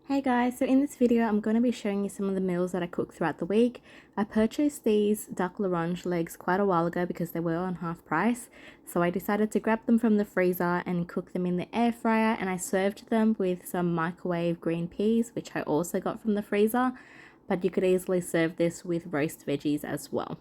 Hey guys, so in this video I'm going to be showing you some of the meals that I cook throughout the week. I purchased these duck l'orange legs quite a while ago because they were on half price. So I decided to grab them from the freezer and cook them in the air fryer, and I served them with some microwave green peas, which I also got from the freezer, but you could easily serve this with roast veggies as well.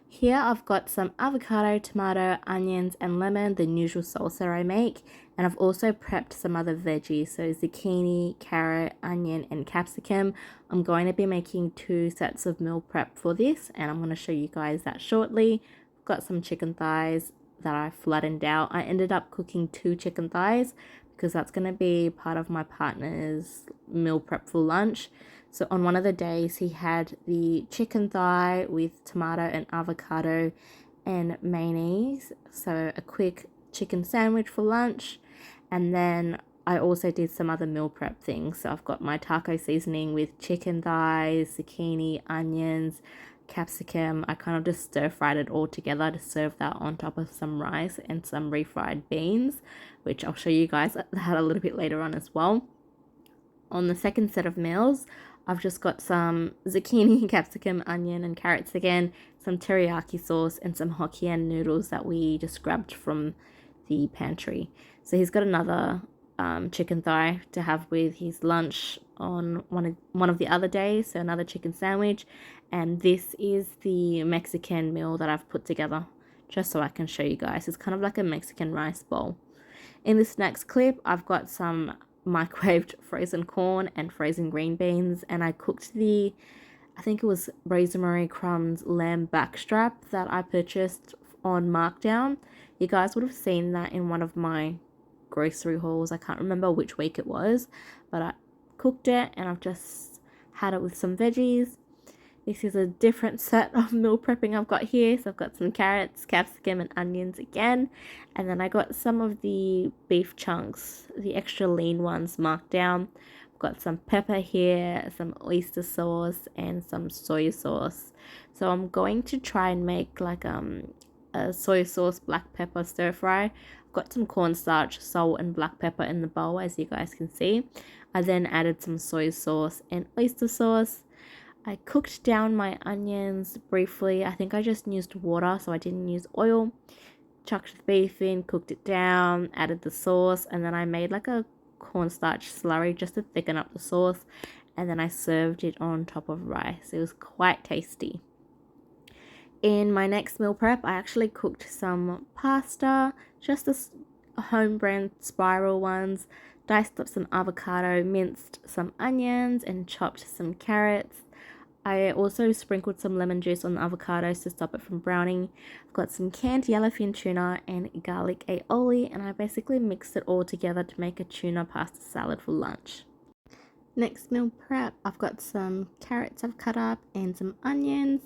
Here I've got some avocado, tomato, onions and lemon, the usual salsa I make, and I've also prepped some other veggies, so zucchini, carrot, onion and capsicum. I'm going to be making 2 sets of meal prep for this, and I'm going to show you guys that shortly. I've got some chicken thighs that I flattened out. I ended up cooking 2 chicken thighs because that's going to be part of my partner's meal prep for lunch. So on one of the days he had the chicken thigh with tomato and avocado and mayonnaise, so a quick chicken sandwich for lunch. And then I also did some other meal prep things. So I've got my taco seasoning with chicken thighs, zucchini, onions, capsicum. I kind of just stir fried it all together to serve that on top of some rice and some refried beans, which I'll show you guys that a little bit later on as well. On the second set of meals, I've just got some zucchini, capsicum, onion and carrots again, some teriyaki sauce and some Hokkien noodles that we just grabbed from the pantry. So he's got another chicken thigh to have with his lunch on one of the other days, so another chicken sandwich. And this is the Mexican meal that I've put together just so I can show you guys. It's kind of like a Mexican rice bowl. In this next clip, I've got some microwaved frozen corn and frozen green beans, and I cooked I think it was Rosemary Crumb's lamb backstrap that I purchased on markdown. You guys would have seen that in one of my grocery hauls. I can't remember which week it was, but I cooked it and I've just had it with some veggies. This is a different set of meal prepping I've got here. So I've got some carrots, capsicum and onions again. And then I got some of the beef chunks, the extra lean ones, marked down. I've got some pepper here, some oyster sauce and some soy sauce. So I'm going to try and make like a soy sauce black pepper stir fry. I've got some cornstarch, salt and black pepper in the bowl, as you guys can see. I then added some soy sauce and oyster sauce. I cooked down my onions briefly. I think I just used water, so I didn't use oil. Chucked the beef in, cooked it down, added the sauce, and then I made like a cornstarch slurry just to thicken up the sauce. And then I served it on top of rice. It was quite tasty. In my next meal prep, I actually cooked some pasta, just the home brand spiral ones. Diced up some avocado, minced some onions, and chopped some carrots. I also sprinkled some lemon juice on the avocados to stop it from browning. I've got some canned yellowfin tuna and garlic aioli, and I basically mixed it all together to make a tuna pasta salad for lunch. Next meal prep, I've got some carrots I've cut up and some onions,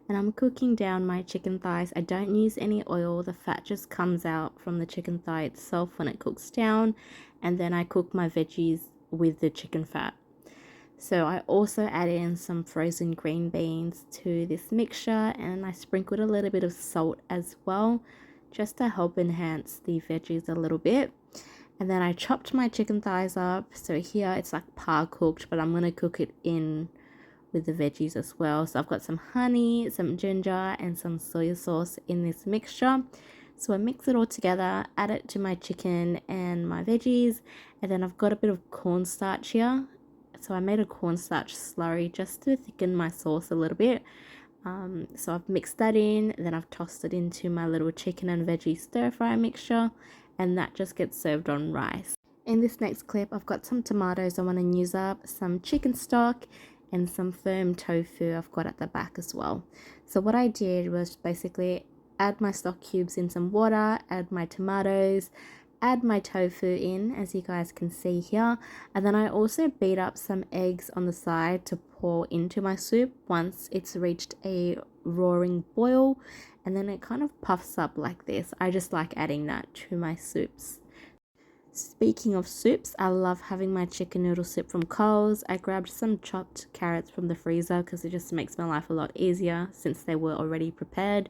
and I'm cooking down my chicken thighs. I don't use any oil, the fat just comes out from the chicken thigh itself when it cooks down, and then I cook my veggies with the chicken fat. So I also added in some frozen green beans to this mixture, and I sprinkled a little bit of salt as well, just to help enhance the veggies a little bit. And then I chopped my chicken thighs up. So here it's like par cooked, but I'm going to cook it in with the veggies as well. So I've got some honey, some ginger and some soy sauce in this mixture. So I mix it all together, add it to my chicken and my veggies, and then I've got a bit of cornstarch here. So I made a cornstarch slurry just to thicken my sauce a little bit. So I've mixed that in, then I've tossed it into my little chicken and veggie stir fry mixture, and that just gets served on rice. In this next clip, I've got some tomatoes I want to use up, some chicken stock, and some firm tofu I've got at the back as well. So what I did was basically add my stock cubes in some water, add my tomatoes, add my tofu in, as you guys can see here, and then I also beat up some eggs on the side to pour into my soup once it's reached a roaring boil, and then it kind of puffs up like this. I just like adding that to my soups. Speaking of soups, I love having my chicken noodle soup from Coles. I grabbed some chopped carrots from the freezer because it just makes my life a lot easier since they were already prepared.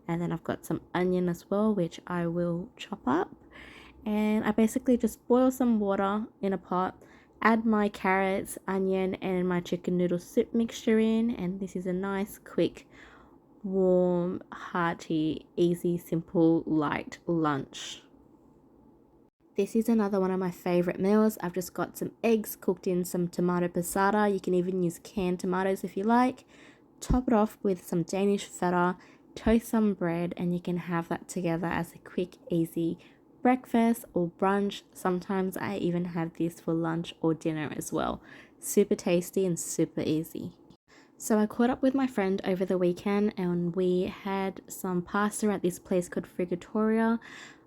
And then I've got some onion as well, which I will chop up. And I basically just boil some water in a pot, Add my carrots, onion, and my chicken noodle soup mixture in, and this is a nice, quick, warm, hearty, easy, simple, light lunch. This is another one of my favorite meals. I've just got some eggs cooked in some tomato passata. You can even use canned tomatoes if you like. Top it off with some Danish feta, toast some bread, and you can have that together as a quick, easy breakfast or brunch. Sometimes I even have this for lunch or dinner as well. Super tasty and super easy. So I caught up with my friend over the weekend and we had some pasta at this place called Frigatoria.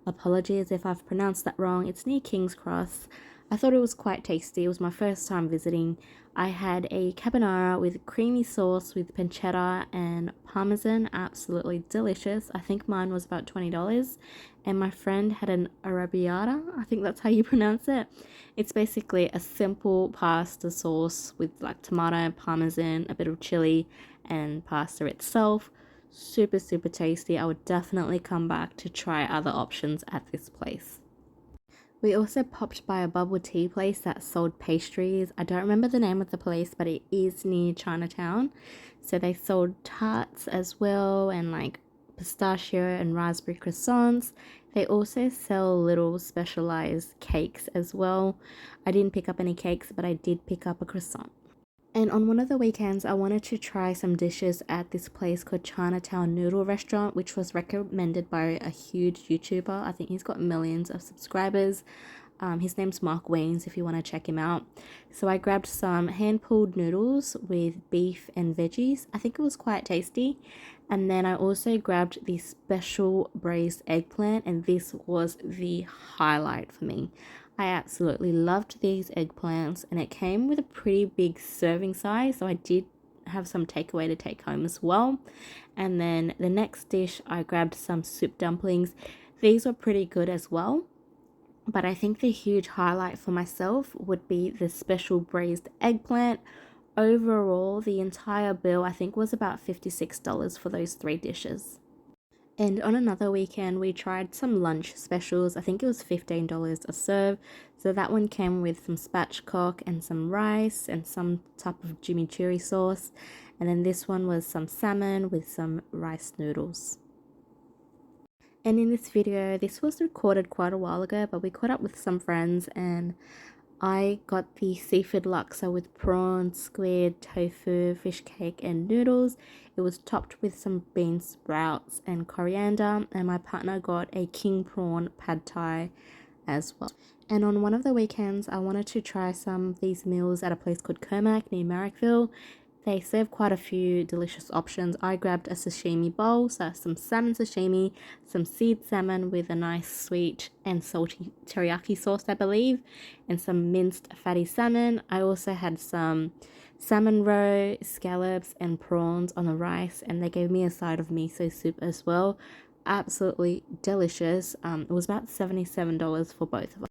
Apologies if I've pronounced that wrong. It's near King's Cross. I thought it was quite tasty. It was my first time visiting. I had a carbonara with creamy sauce with pancetta and parmesan. Absolutely delicious. I think mine was about $20. And my friend had an arrabbiata. I think that's how you pronounce it. It's basically a simple pasta sauce with like tomato, parmesan, a bit of chili, and pasta itself. Super, super tasty. I would definitely come back to try other options at this place. We also popped by a bubble tea place that sold pastries. I don't remember the name of the place, but it is near Chinatown. So they sold tarts as well and like pistachio and raspberry croissants. They also sell little specialized cakes as well. I didn't pick up any cakes, but I did pick up a croissant. And on one of the weekends, I wanted to try some dishes at this place called Chinatown Noodle restaurant, which was recommended by a huge YouTuber. I think he's got millions of subscribers. His name's Mark Waynes if you want to check him out. So I grabbed some hand-pulled noodles with beef and veggies. I think it was quite tasty. And then I also grabbed the special braised eggplant, and this was the highlight for me. I absolutely loved these eggplants, and it came with a pretty big serving size, so I did have some takeaway to take home as well. And then the next dish, I grabbed some soup dumplings. These were pretty good as well, but I think the huge highlight for myself would be the special braised eggplant. Overall, the entire bill I think was about $56 for those three dishes. And on another weekend, we tried some lunch specials. I think it was $15 a serve. So that one came with some spatchcock and some rice and some type of chimichurri sauce. And then this one was some salmon with some rice noodles. And in this video, this was recorded quite a while ago, but we caught up with some friends and I got the seafood laksa with prawns, squid, tofu, fish cake, and noodles. It was topped with some bean sprouts and coriander, and my partner got a king prawn pad thai as well. And on one of the weekends, I wanted to try some of these meals at a place called Kermak near Marrickville. They serve quite a few delicious options. I grabbed a sashimi bowl, so some salmon sashimi, some seed salmon with a nice sweet and salty teriyaki sauce, I believe, and some minced fatty salmon. I also had some salmon roe, scallops, and prawns on the rice, and they gave me a side of miso soup as well. Absolutely delicious. It was about $77 for both of us.